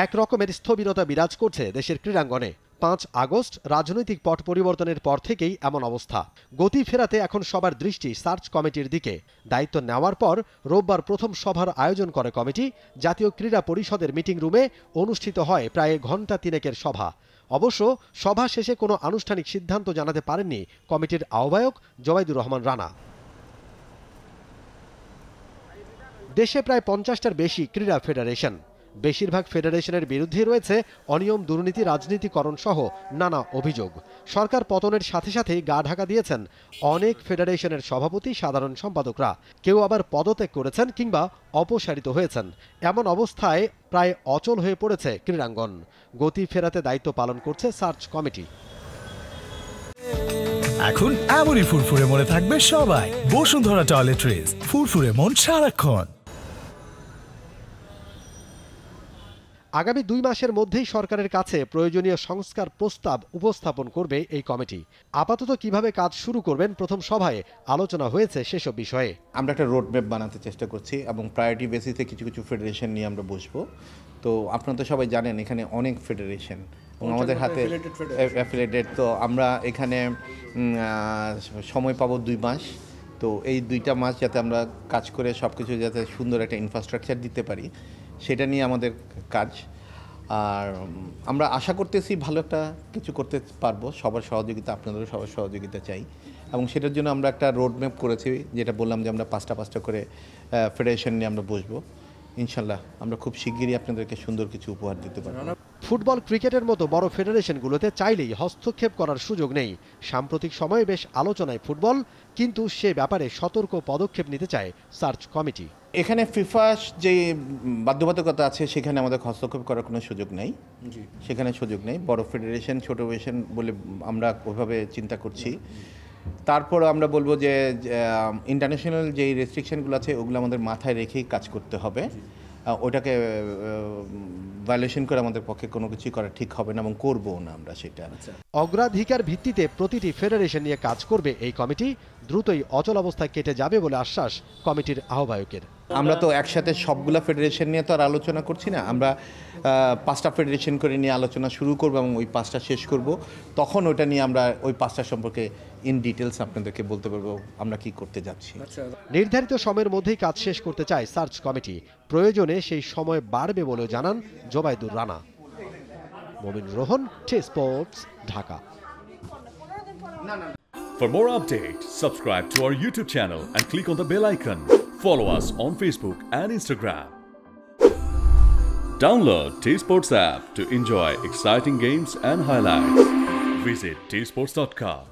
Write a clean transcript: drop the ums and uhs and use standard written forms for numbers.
এক রকমের স্থবিরতা বিরাজ করছে দেশের ক্রীড়াঙ্গনে। ৫ আগস্ট রাজনৈতিক পট পরিবর্তনের পর থেকেই এমন অবস্থা। গতি ফেরাতে এখন সবার দৃষ্টি সার্চ কমিটির দিকে। দায়িত্ব নেওয়ার পর রোববার প্রথম সভার আয়োজন করে কমিটি। জাতীয় ক্রীড়া পরিষদের মিটিং রুমে অনুষ্ঠিত হয় প্রায় ঘণ্টা তিনেকের সভা। অবশ্য সভা শেষে কোনো আনুষ্ঠানিক সিদ্ধান্ত জানাতে পারেননি কমিটির আহ্বায়ক জোবাইদুর রহমান রানা। দেশে প্রায় ৫০টার বেশি ক্রীড়া ফেডারেশন। বেশিরভাগ ফেডারেশনের বিরুদ্ধে রয়েছে অনিয়ম, দুর্নীতি, রাজনীতিকরণ সহ নানা অভিযোগ। সরকার পতনের সাথে সাথেই গা ঢাকা দিয়েছেন অনেক ফেডারেশনের সভাপতি, সাধারণ সম্পাদকরা। কেউ আবার পদত্যাগ করেছেন কিংবা অপসারিত হয়েছেন। এমন অবস্থায় প্রায় অচল হয়ে পড়েছে ক্রীড়াঙ্গন। গতি ফেরাতে দায়িত্ব পালন করছে সার্চ কমিটি। এখন এমনই ফুরফুরে মনে থাকবে সবাই। বসুন্ধরা টয়লেট্রিজ, ফুরফুরে মন সারাক্ষণ। আগামী 2 মাসের মধ্যেই সরকারের কাছে প্রয়োজনীয় সংস্কার প্রস্তাব উপস্থাপন করবে এই কমিটি। আপাতত কিভাবে কাজ শুরু করবেন প্রথম সভায় আলোচনা হয়েছে সেসব বিষয়ে। আমরা একটা রোডম্যাপ বানাতে চেষ্টা করছি এবং প্রায়োরিটি বেসিসে কিছু কিছু ফেডারেশন নিয়ে আমরা বসবো। তো আপনারা তো সবাই জানেন এখানে অনেক ফেডারেশন এবং আমাদের হাতে অ্যাফিলিয়েটেড। তো আমরা এখানে সময় পাবো 2 মাস। তো এই 2টা মাস যাতে আমরা কাজ করে সব কিছু যাতে সুন্দর একটা ইনফ্রাস্ট্রাকচার দিতে পারি, সেটা নিয়ে আমাদের কাজ। আর আমরা আশা করতেছি ভালো একটা কিছু করতে পারবো। সবার সহযোগিতা, আপনাদেরও সবার সহযোগিতা চাই এবং সেটার জন্য আমরা একটা রোডম্যাপ করেছি, যেটা বললাম যে আমরা 5টা করে ফেডারেশন নিয়ে আমরা বসবো। ইনশাল্লাহ আমরা খুব শিগগিরই আপনাদেরকে সুন্দর কিছু উপহার দিতে পারবো। ফুটবল, ক্রিকেটের মতো বড় ফেডারেশনগুলোতে চাইলেই হস্তক্ষেপ করার সুযোগ নেই। সাম্প্রতিক সময়ে বেশ আলোচনায় ফুটবল, কিন্তু সে ব্যাপারে সতর্ক পদক্ষেপ নিতে চায় সার্চ কমিটি। এখানে ফিফা যে বাধ্যবাধকতা আছে সেখানে আমাদের হস্তক্ষেপ করার কোনো সুযোগ নেই। সেখানে সুযোগ নেই। বড় ফেডারেশন, ছোট ফেডারেশন বলে আমরা ওইভাবে চিন্তা করছি। তারপর আমরা বলবো যে ইন্টারন্যাশনাল যেই রেস্ট্রিকশনগুলো আছে ওগুলো আমাদের মাথায় রেখেই কাজ করতে হবে। ওটাকে ভায়োলেশন করে আমাদের পক্ষে কোনো কিছুই করা ঠিক হবে না এবং করবো না আমরা সেটা। অগ্রাধিকার ভিত্তিতে প্রতিটি ফেডারেশন নিয়ে কাজ করবে এই কমিটি। দ্রুতই অচল অবস্থায় কেটে যাবে বলে আশ্বাস কমিটির আহ্বায়কের। আমরা তো একসাথে সবগুলা ফেডারেশন নিয়ে তো আর আলোচনা করছি না। আমরা 5টা ফেডারেশন করে নিয়ে আলোচনা শুরু করব এবং ওই 5টা শেষ করব। তখন ওটা নিয়ে আমরা ওই 5টা সম্পর্কে ইন ডিটেলস আপনাদেরকে বলতে পারবো আমরা কি করতে যাচ্ছি। নির্ধারিত সময়ের মধ্যেই কাজ শেষ করতে চায় সার্চ কমিটি। প্রয়োজনে সেই সময় বাড়বে বলেও জানান জোবাইদুর রানা। মমিন Rohan, টি-স্পোর্টস, Dhaka. For more updates, subscribe to our YouTube channel and click on the bell icon. Follow us on Facebook and Instagram. Download T-Sports app to enjoy exciting games and highlights. Visit tsports.com.